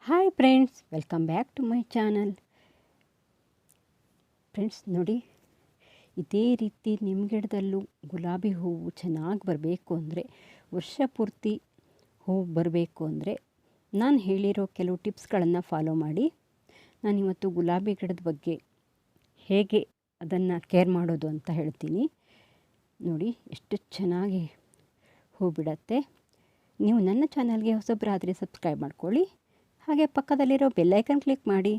Hi friends, welcome back to my channel. Friends ನೋಡಿ, ಇದೇ ರೀತಿ ನಿಮ್ಮ ಗಿಡದಲ್ಲೂ ಗುಲಾಬಿ ಹೂವು ಚೆನ್ನಾಗಿ ಬರಬೇಕು ಅಂದರೆ, ವರ್ಷ ಪೂರ್ತಿ ಹೂವು ಬರಬೇಕು ಅಂದರೆ ನಾನು ಹೇಳಿರೋ ಕೆಲವು ಟಿಪ್ಸ್ಗಳನ್ನು ಫಾಲೋ ಮಾಡಿ. ನಾನಿವತ್ತು ಗುಲಾಬಿ ಗಿಡದ ಬಗ್ಗೆ ಹೇಗೆ ಅದನ್ನು ಕೇರ್ ಮಾಡೋದು ಅಂತ ಹೇಳ್ತೀನಿ. ನೋಡಿ ಎಷ್ಟು ಚೆನ್ನಾಗಿ ಹೂ ಬಿಡತ್ತೆ. ನೀವು ನನ್ನ ಚಾನಲ್ಗೆ ಹೊಸಬರಾದರೆ ಸಬ್ಸ್ಕ್ರೈಬ್ ಮಾಡ್ಕೊಳ್ಳಿ. ಹಾಗೆ ಪಕ್ಕದಲ್ಲಿರೋ ಬೆಲ್ಲೈಕನ್ ಕ್ಲಿಕ್ ಮಾಡಿ.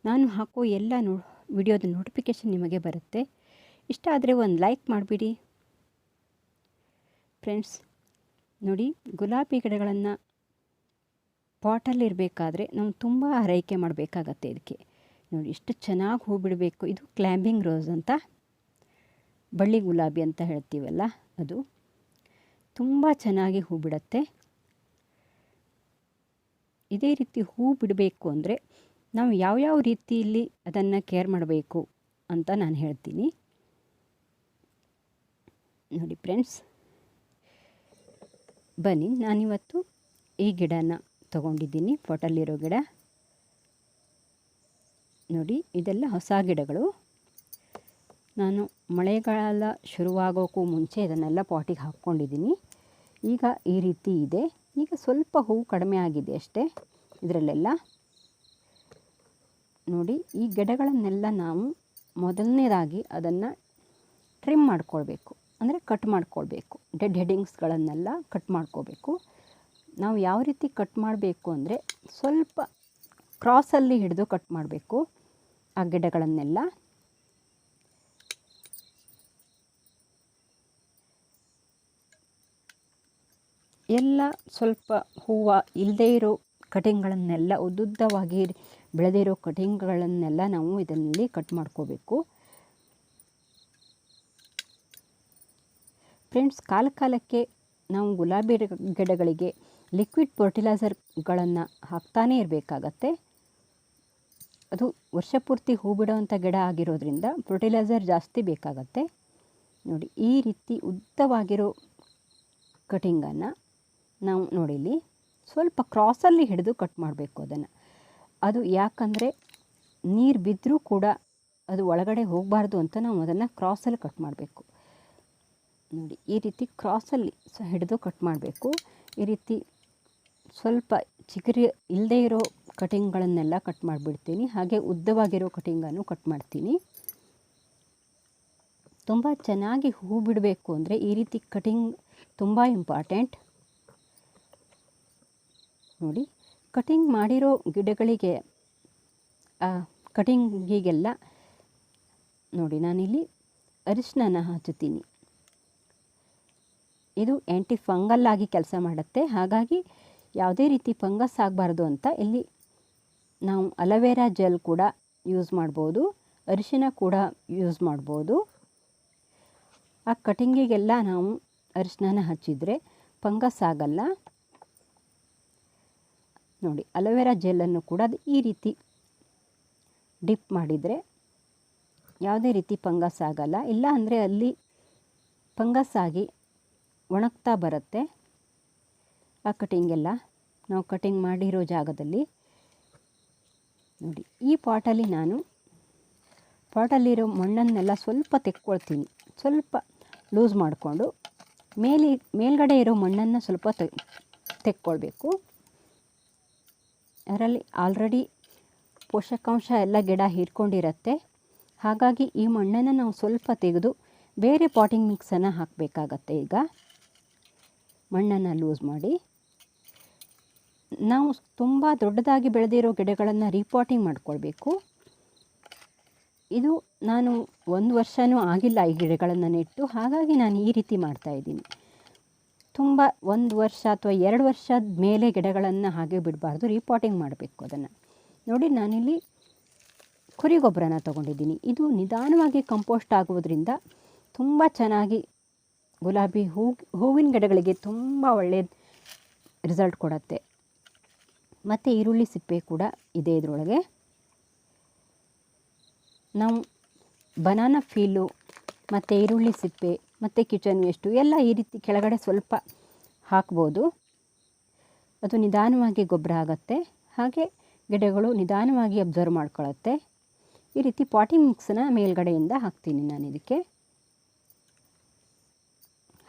ನಾನು ಹಾಕೋ ಎಲ್ಲ ವಿಡಿಯೋದ ನೋಟಿಫಿಕೇಷನ್ ನಿಮಗೆ ಬರುತ್ತೆ. ಇಷ್ಟ ಆದರೆ ಒಂದು ಲೈಕ್ ಮಾಡಿಬಿಡಿ. ಫ್ರೆಂಡ್ಸ್ ನೋಡಿ, ಗುಲಾಬಿ ಗಿಡಗಳನ್ನು ಪಾಟಲ್ಲಿರಬೇಕಾದ್ರೆ ನಾವು ತುಂಬ ಆರೈಕೆ ಮಾಡಬೇಕಾಗತ್ತೆ. ಇದಕ್ಕೆ ನೋಡಿ ಎಷ್ಟು ಚೆನ್ನಾಗಿ ಹೂ ಬಿಡಬೇಕು. ಇದು ಕ್ಲೈಂಬಿಂಗ್ ರೋಸ್ ಅಂತ, ಬಳ್ಳಿ ಗುಲಾಬಿ ಅಂತ ಹೇಳ್ತೀವಲ್ಲ, ಅದು ತುಂಬ ಚೆನ್ನಾಗಿ ಹೂ ಬಿಡುತ್ತೆ. ಇದೇ ರೀತಿ ಹೂ ಬಿಡಬೇಕು ಅಂದರೆ ನಾವು ಯಾವ್ಯಾವ ರೀತಿಯಲ್ಲಿ ಅದನ್ನು ಕೇರ್ ಮಾಡಬೇಕು ಅಂತ ನಾನು ಹೇಳ್ತೀನಿ. ನೋಡಿ ಫ್ರೆಂಡ್ಸ್, ಬನ್ನಿ, ನಾನಿವತ್ತು ಈ ಗಿಡನ ತಗೊಂಡಿದ್ದೀನಿ, ಪಾಟಲ್ಲಿರೋ ಗಿಡ. ನೋಡಿ, ಇದೆಲ್ಲ ಹೊಸ ಗಿಡಗಳು. ನಾನು ಮಳೆಗಾಲ ಶುರುವಾಗೋಕ್ಕೂ ಮುಂಚೆ ಇದನ್ನೆಲ್ಲ ಪಾಟಿಗೆ ಹಾಕ್ಕೊಂಡಿದ್ದೀನಿ. ಈಗ ಈ ರೀತಿ ಇದೆ. ಈಗ ಸ್ವಲ್ಪ ಹೂವು ಕಡಿಮೆ ಆಗಿದೆ ಅಷ್ಟೇ ಇದರಲ್ಲೆಲ್ಲ. ನೋಡಿ, ಈ ಗಿಡಗಳನ್ನೆಲ್ಲ ನಾವು ಮೊದಲನೇದಾಗಿ ಅದನ್ನು ಟ್ರಿಮ್ ಮಾಡ್ಕೊಳ್ಬೇಕು, ಅಂದರೆ ಕಟ್ ಮಾಡ್ಕೊಳ್ಬೇಕು. ಡೆಡ್ ಹೆಡ್ಡಿಂಗ್ಸ್ಗಳನ್ನೆಲ್ಲ ಕಟ್ ಮಾಡ್ಕೋಬೇಕು. ನಾವು ಯಾವ ರೀತಿ ಕಟ್ ಮಾಡಬೇಕು ಅಂದರೆ, ಸ್ವಲ್ಪ ಕ್ರಾಸಲ್ಲಿ ಹಿಡಿದು ಕಟ್ ಮಾಡಬೇಕು ಆ ಗಿಡಗಳನ್ನೆಲ್ಲ. ಎಲ್ಲ ಸ್ವಲ್ಪ ಹೂವು ಇಲ್ಲದೇ ಇರೋ ಕಟಿಂಗ್ಗಳನ್ನೆಲ್ಲ, ಉದ್ದುದ್ದವಾಗಿ ಬೆಳೆದಿರೋ ಕಟಿಂಗ್ಗಳನ್ನೆಲ್ಲ ನಾವು ಇದರಲ್ಲಿ ಕಟ್ ಮಾಡ್ಕೋಬೇಕು. ಫ್ರೆಂಡ್ಸ್, ಕಾಲಕ್ಕೆ ನಾವು ಗುಲಾಬಿ ಗಿಡಗಳಿಗೆ ಲಿಕ್ವಿಡ್ ಫರ್ಟಿಲೈಸರ್ಗಳನ್ನು ಹಾಕ್ತಾನೇ ಇರಬೇಕಾಗತ್ತೆ. ಅದು ವರ್ಷ ಪೂರ್ತಿ ಹೂ ಬಿಡೋವಂಥ ಗಿಡ ಆಗಿರೋದ್ರಿಂದ ಫರ್ಟಿಲೈಸರ್ ಜಾಸ್ತಿ ಬೇಕಾಗತ್ತೆ. ನೋಡಿ, ಈ ರೀತಿ ಉದ್ದವಾಗಿರೋ ಕಟಿಂಗನ್ನು ನಾವು ನೋಡಿಲಿ ಸ್ವಲ್ಪ ಕ್ರಾಸಲ್ಲಿ ಹಿಡಿದು ಕಟ್ ಮಾಡಬೇಕು ಅದನ್ನು. ಅದು ಯಾಕಂದರೆ ನೀರು ಬಿದ್ದರೂ ಕೂಡ ಅದು ಒಳಗಡೆ ಹೋಗಬಾರ್ದು ಅಂತ ನಾವು ಅದನ್ನು ಕ್ರಾಸಲ್ಲಿ ಕಟ್ ಮಾಡಬೇಕು. ನೋಡಿ, ಈ ರೀತಿ ಕ್ರಾಸಲ್ಲಿ ಹಿಡಿದು ಕಟ್ ಮಾಡಬೇಕು. ಈ ರೀತಿ ಸ್ವಲ್ಪ ಚಿಗುರಿ ಇಲ್ಲದೇ ಇರೋ ಕಟಿಂಗ್ಗಳನ್ನೆಲ್ಲ ಕಟ್ ಮಾಡಿಬಿಡ್ತೀನಿ. ಹಾಗೆ ಉದ್ದವಾಗಿರೋ ಕಟಿಂಗನ್ನು ಕಟ್ ಮಾಡ್ತೀನಿ. ತುಂಬ ಚೆನ್ನಾಗಿ ಹೂ ಬಿಡಬೇಕು ಅಂದರೆ ಈ ರೀತಿ ಕಟಿಂಗ್ ತುಂಬ ಇಂಪಾರ್ಟೆಂಟ್. ನೋಡಿ, ಕಟಿಂಗ್ ಮಾಡಿರೋ ಗಿಡಗಳಿಗೆ ಕಟಿಂಗಿಗೆಲ್ಲ ನೋಡಿ ನಾನಿಲ್ಲಿ ಅರಿಶಿನ ಹಚ್ಚುತ್ತೀನಿ. ಇದು ಆ್ಯಂಟಿ ಫಂಗಲ್ ಆಗಿ ಕೆಲಸ ಮಾಡುತ್ತೆ. ಹಾಗಾಗಿ ಯಾವುದೇ ರೀತಿ ಫಂಗಸ್ ಆಗಬಾರ್ದು ಅಂತ ಇಲ್ಲಿ ನಾವು ಅಲೋವೆರಾ ಜೆಲ್ ಕೂಡ ಯೂಸ್ ಮಾಡ್ಬೋದು, ಅರಿಶಿನ ಕೂಡ ಯೂಸ್ ಮಾಡ್ಬೋದು. ಆ ಕಟಿಂಗಿಗೆಲ್ಲ ನಾವು ಅರಿಶಿನ ಹಚ್ಚಿದರೆ ಫಂಗಸ್ ಆಗಲ್ಲ. ನೋಡಿ, ಅಲೋವೆರಾ ಜೆಲ್ಲನ್ನು ಕೂಡ ಈ ರೀತಿ ಡಿಪ್ ಮಾಡಿದರೆ ಯಾವುದೇ ರೀತಿ ಫಂಗಸ್ ಆಗಲ್ಲ. ಇಲ್ಲ ಅಂದರೆ ಅಲ್ಲಿ ಫಂಗಸ್ ಆಗಿ ಒಣಗ್ತಾ ಬರುತ್ತೆ ಆ ಕಟಿಂಗೆಲ್ಲ. ನಾವು ಕಟಿಂಗ್ ಮಾಡಿರೋ ಜಾಗದಲ್ಲಿ ನೋಡಿ, ಈ ಪಾಟಲ್ಲಿರೋ ಮಣ್ಣನ್ನೆಲ್ಲ ಸ್ವಲ್ಪ ತೆಕ್ಕೊಳ್ತೀನಿ. ಸ್ವಲ್ಪ ಲೂಸ್ ಮಾಡಿಕೊಂಡು ಮೇಲ್ಗಡೆ ಇರೋ ಮಣ್ಣನ್ನು ಸ್ವಲ್ಪ ತೆಕ್ಕೊಳ್ಬೇಕು. ಅದರಲ್ಲಿ ಆಲ್ರೆಡಿ ಪೋಷಕಾಂಶ ಎಲ್ಲ ಗಿಡ ಹೀರ್ಕೊಂಡಿರುತ್ತೆ. ಹಾಗಾಗಿ ಈ ಮಣ್ಣನ್ನು ನಾವು ಸ್ವಲ್ಪ ತೆಗೆದು ಬೇರೆ ಪಾಟಿಂಗ್ ಮಿಕ್ಸನ್ನು ಹಾಕಬೇಕಾಗತ್ತೆ. ಈಗ ಮಣ್ಣನ್ನು ಲೂಸ್ ಮಾಡಿ ನಾವು ತುಂಬ ದೊಡ್ಡದಾಗಿ ಬೆಳೆದಿರೋ ಗಿಡಗಳನ್ನು ರೀಪಾಟಿಂಗ್ ಮಾಡ್ಕೊಳ್ಬೇಕು. ಇದು ನಾನು 1 ವರ್ಷವೂ ಆಗಿಲ್ಲ ಈ ಗಿಡಗಳನ್ನು ನೆಟ್ಟು. ಹಾಗಾಗಿ ನಾನು ಈ ರೀತಿ ಮಾಡ್ತಾಯಿದ್ದೀನಿ. ತುಂಬ 1 ವರ್ಷ ಅಥವಾ 2 ವರ್ಷದ ಮೇಲೆ ಗಿಡಗಳನ್ನು ಹಾಗೆ ಬಿಡಬಾರ್ದು, ರೀಪಾಟಿಂಗ್ ಮಾಡಬೇಕು ಅದನ್ನು. ನೋಡಿ, ನಾನಿಲ್ಲಿ ಕುರಿ ಗೊಬ್ಬರನ ತೊಗೊಂಡಿದ್ದೀನಿ. ಇದು ನಿಧಾನವಾಗಿ ಕಂಪೋಸ್ಟ್ ಆಗೋದ್ರಿಂದ ತುಂಬ ಚೆನ್ನಾಗಿ ಗುಲಾಬಿ ಹೂವಿನ ಗಿಡಗಳಿಗೆ ತುಂಬ ಒಳ್ಳೆಯ ರಿಸಲ್ಟ್ ಕೊಡುತ್ತೆ. ಮತ್ತು ಈರುಳ್ಳಿ ಸಿಪ್ಪೆ ಕೂಡ ಇದೆ ಇದರೊಳಗೆ. ನಾವು ಬನಾನಾ ಫೀಲು ಮತ್ತು ಈರುಳ್ಳಿ ಸಿಪ್ಪೆ ಮತ್ತು ಕಿಚನ್ ವೇಸ್ಟು ಎಲ್ಲ ಈ ರೀತಿ ಕೆಳಗಡೆ ಸ್ವಲ್ಪ ಹಾಕ್ಬೋದು. ಅದು ನಿಧಾನವಾಗಿ ಗೊಬ್ಬರ ಆಗುತ್ತೆ. ಹಾಗೆ ಗಿಡಗಳು ನಿಧಾನವಾಗಿ ಅಬ್ಸರ್ವ್ ಮಾಡ್ಕೊಳ್ಳುತ್ತೆ. ಈ ರೀತಿ ಪಾಟಿಂಗ್ ಮಿಕ್ಸನ್ನು ಮೇಲ್ಗಡೆಯಿಂದ ಹಾಕ್ತೀನಿ ನಾನು ಇದಕ್ಕೆ.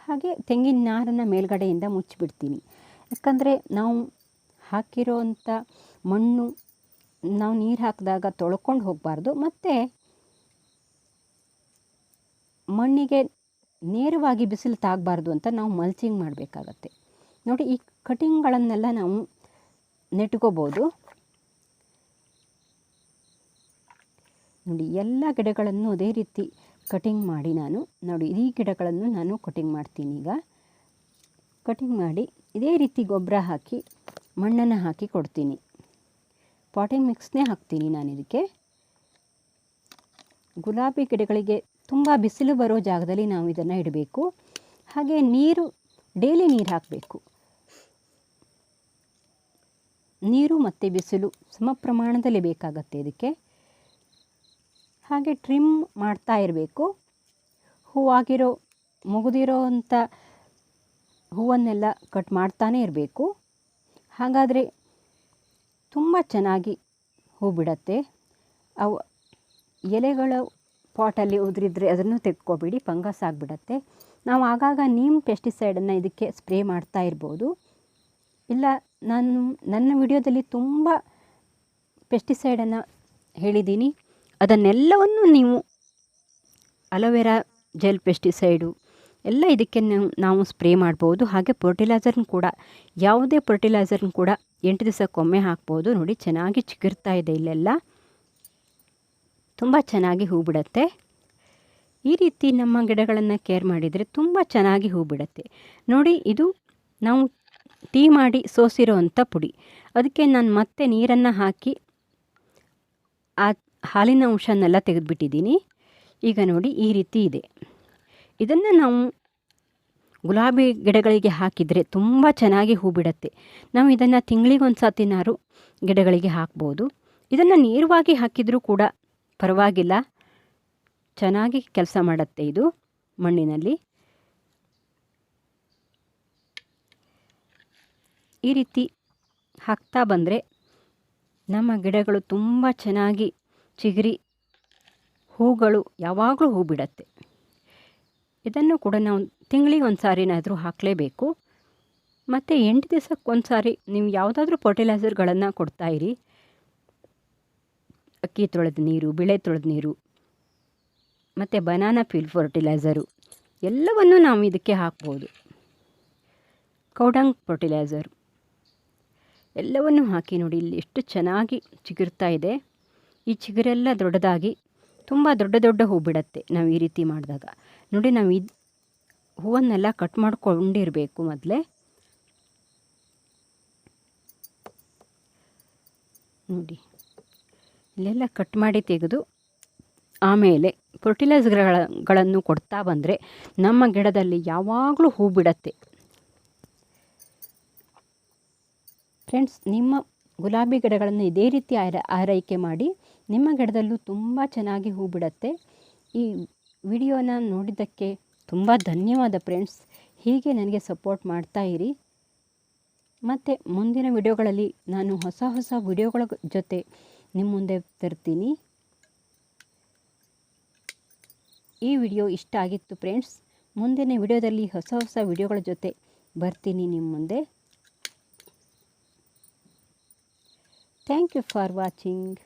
ಹಾಗೆ ತೆಂಗಿನ ನಾರನ್ನು ಮೇಲ್ಗಡೆಯಿಂದ ಮುಚ್ಚಿಬಿಡ್ತೀನಿ. ಯಾಕಂದರೆ ನಾವು ಹಾಕಿರೋವಂಥ ಮಣ್ಣು ನಾವು ನೀರು ಹಾಕಿದಾಗ ತೊಳ್ಕೊಂಡು ಹೋಗಬಾರ್ದು, ಮತ್ತು ಮಣ್ಣಿಗೆ ನೇರವಾಗಿ ಬಿಸಿಲು ತಾಗಬಾರ್ದು ಅಂತ ನಾವು ಮಲ್ಚಿಂಗ್ ಮಾಡಬೇಕಾಗತ್ತೆ. ನೋಡಿ, ಈ ಕಟಿಂಗ್ಗಳನ್ನೆಲ್ಲ ನಾವು ನೆಟ್ಕೋಬೋದು. ನೋಡಿ, ಎಲ್ಲ ಗಿಡಗಳನ್ನು ಅದೇ ರೀತಿ ಕಟಿಂಗ್ ಮಾಡಿ ನೋಡಿ ಈ ಗಿಡಗಳನ್ನು ನಾನು ಕಟಿಂಗ್ ಮಾಡ್ತೀನಿ. ಈಗ ಕಟಿಂಗ್ ಮಾಡಿ ಇದೇ ರೀತಿ ಗೊಬ್ಬರ ಹಾಕಿ ಮಣ್ಣನ್ನು ಹಾಕಿ ಕೊಡ್ತೀನಿ. ಪಾಟಿಂಗ್ ಮಿಕ್ಸ್ನೇ ಹಾಕ್ತೀನಿ ನಾನು ಇದಕ್ಕೆ. ಗುಲಾಬಿ ಗಿಡಗಳಿಗೆ ತುಂಬ ಬಿಸಿಲು ಬರೋ ಜಾಗದಲ್ಲಿ ನಾವು ಇದನ್ನು ಇಡಬೇಕು. ಹಾಗೆ ನೀರು ಡೈಲಿ ನೀರು ಹಾಕಬೇಕು. ನೀರು ಮತ್ತು ಬಿಸಿಲು ಸಮ ಪ್ರಮಾಣದಲ್ಲಿ ಬೇಕಾಗತ್ತೆ ಇದಕ್ಕೆ. ಹಾಗೆ ಟ್ರಿಮ್ ಮಾಡ್ತಾ ಇರಬೇಕು. ಹೂವಾಗಿರೋ ಮುಗಿದಿರೋ ಅಂಥ ಹೂವನ್ನೆಲ್ಲ ಕಟ್ ಮಾಡ್ತಾನೇ ಇರಬೇಕು. ಹಾಗಾದರೆ ತುಂಬ ಚೆನ್ನಾಗಿ ಹೂ ಬಿಡತ್ತೆ. ಅವು ಎಲೆಗಳು ಪಾಟಲ್ಲಿ ಉದುರಿದ್ರೆ ಅದನ್ನು ತೆಗೆದುಕೊಬೇಡಿ, ಫಂಗಸ್ ಆಗಿಬಿಡತ್ತೆ. ನಾವು ಆಗಾಗ ನೀಮ್ ಪೆಸ್ಟಿಸೈಡನ್ನು ಇದಕ್ಕೆ ಸ್ಪ್ರೇ ಮಾಡ್ತಾ ಇರ್ಬೋದು. ಇಲ್ಲ, ನನ್ನ ವಿಡಿಯೋದಲ್ಲಿ ತುಂಬ ಪೆಸ್ಟಿಸೈಡನ್ನು ಹೇಳಿದ್ದೀನಿ. ಅದನ್ನೆಲ್ಲವನ್ನು ನೀವು ಅಲೋವೆರಾ ಜೆಲ್ ಪೆಸ್ಟಿಸೈಡು ಎಲ್ಲ ಇದಕ್ಕೆ ನಾವು ಸ್ಪ್ರೇ ಮಾಡ್ಬೋದು. ಹಾಗೆ ಫರ್ಟಿಲೈಸರ್ನ ಕೂಡ, ಯಾವುದೇ ಫರ್ಟಿಲೈಸರ್ನ ಕೂಡ 8 ದಿವಸಕ್ಕೊಮ್ಮೆ ಹಾಕ್ಬೋದು. ನೋಡಿ, ಚೆನ್ನಾಗಿ ಚಿಗುರ್ತಾ ಇದೆ. ಇಲ್ಲೆಲ್ಲ ತುಂಬ ಚೆನ್ನಾಗಿ ಹೂ ಬಿಡುತ್ತೆ. ಈ ರೀತಿ ನಮ್ಮ ಗಿಡಗಳನ್ನು ಕೇರ್ ಮಾಡಿದರೆ ತುಂಬ ಚೆನ್ನಾಗಿ ಹೂ ಬಿಡುತ್ತೆ. ನೋಡಿ, ಇದು ನಾವು ಟೀ ಮಾಡಿ ಸೋಸಿರೋ ಅಂಥ ಪುಡಿ. ಅದಕ್ಕೆ ನಾನು ಮತ್ತೆ ನೀರನ್ನು ಹಾಕಿ ಆ ಹಾಲಿನ ಅಂಶನೆಲ್ಲ ತೆಗೆದುಬಿಟ್ಟಿದ್ದೀನಿ. ಈಗ ನೋಡಿ, ಈ ರೀತಿ ಇದೆ. ಇದನ್ನು ನಾವು ಗುಲಾಬಿ ಗಿಡಗಳಿಗೆ ಹಾಕಿದರೆ ತುಂಬ ಚೆನ್ನಾಗಿ ಹೂ ಬಿಡುತ್ತೆ. ನಾವು ಇದನ್ನು ತಿಂಗಳಿಗೊಂದು ಸತಿನಾರು ಗಿಡಗಳಿಗೆ ಹಾಕ್ಬೋದು. ಇದನ್ನು ನೇರವಾಗಿ ಹಾಕಿದರೂ ಕೂಡ ಪರವಾಗಿಲ್ಲ, ಚೆನ್ನಾಗಿ ಕೆಲಸ ಮಾಡುತ್ತೆ ಇದು ಮಣ್ಣಿನಲ್ಲಿ. ಈ ರೀತಿ ಹಾಕ್ತಾ ಬಂದರೆ ನಮ್ಮ ಗಿಡಗಳು ತುಂಬ ಚೆನ್ನಾಗಿ ಚಿಗುರಿ ಹೂಗಳು ಯಾವಾಗಲೂ ಹೂ ಬಿಡುತ್ತೆ. ಇದನ್ನು ಕೂಡ ನಾವು ತಿಂಗಳಿಗೆ ಒಂದು ಸಾರಿನಾದರೂ ಹಾಕಲೇಬೇಕು. ಮತ್ತು 8 ದಿವಸಕ್ಕೊಂದು ಸಾರಿ ನೀವು ಯಾವುದಾದ್ರೂ ಫರ್ಟಿಲೈಸರ್ಗಳನ್ನು ಕೊಡ್ತಾಯಿರಿ. ಅಕ್ಕಿ ತೊಳೆದ ನೀರು, ಬೆಳೆ ತೊಳೆದ ನೀರು, ಮತ್ತು ಬನಾನಾ ಪೀಲ್ ಫರ್ಟಿಲೈಸರು ಎಲ್ಲವನ್ನು ನಾವು ಇದಕ್ಕೆ ಹಾಕ್ಬೋದು. ಕೌಡಂಗ್ ಫರ್ಟಿಲೈಸರ್ ಎಲ್ಲವನ್ನು ಹಾಕಿ ನೋಡಿ, ಇಲ್ಲಿ ಎಷ್ಟು ಚೆನ್ನಾಗಿ ಚಿಗುರ್ತಾ ಇದೆ. ಈ ಚಿಗುರೆಲ್ಲ ದೊಡ್ಡದಾಗಿ ತುಂಬ ದೊಡ್ಡ ದೊಡ್ಡ ಹೂ ಬಿಡುತ್ತೆ ನಾವು ಈ ರೀತಿ ಮಾಡಿದಾಗ. ನೋಡಿ, ನಾವು ಹೂವನ್ನೆಲ್ಲ ಕಟ್ ಮಾಡ್ಕೊಂಡಿರಬೇಕು ಮೊದಲೇ. ನೋಡಿ, ಇಲ್ಲೆಲ್ಲ ಕಟ್ ಮಾಡಿ ತೆಗೆದು ಆಮೇಲೆ ಫರ್ಟಿಲೈಸರ್ಗಳನ್ನು ಕೊಡ್ತಾ ಬಂದರೆ ನಮ್ಮ ಗಿಡದಲ್ಲಿ ಯಾವಾಗಲೂ ಹೂ ಬಿಡುತ್ತೆ. ಫ್ರೆಂಡ್ಸ್, ನಿಮ್ಮ ಗುಲಾಬಿ ಗಿಡಗಳನ್ನು ಇದೇ ರೀತಿ ಆರೈಕೆ ಮಾಡಿ ನಿಮ್ಮ ಗಿಡದಲ್ಲೂ ತುಂಬ ಚೆನ್ನಾಗಿ ಹೂ ಬಿಡುತ್ತೆ. ಈ ವಿಡಿಯೋನ ನೋಡಿದ್ದಕ್ಕೆ ತುಂಬ ಧನ್ಯವಾದ ಫ್ರೆಂಡ್ಸ್. ಹೀಗೆ ನನಗೆ ಸಪೋರ್ಟ್ ಮಾಡ್ತಾ ಇರಿ. ಮತ್ತು ಮುಂದಿನ ವಿಡಿಯೋಗಳಲ್ಲಿ ನಾನು ಹೊಸ ಹೊಸ ವಿಡಿಯೋಗಳ ಜೊತೆ ನಿಮ್ಮ ಮುಂದೆ ತರ್ತೀನಿ. ಈ ವಿಡಿಯೋ ಇಷ್ಟ ಆಗಿತ್ತು ಫ್ರೆಂಡ್ಸ್. ಮುಂದಿನ ವಿಡಿಯೋದಲ್ಲಿ ಹೊಸ ಹೊಸ ವಿಡಿಯೋಗಳ ಜೊತೆ ಬರ್ತೀನಿ ನಿಮ್ಮ ಮುಂದೆ. Thank you for watching.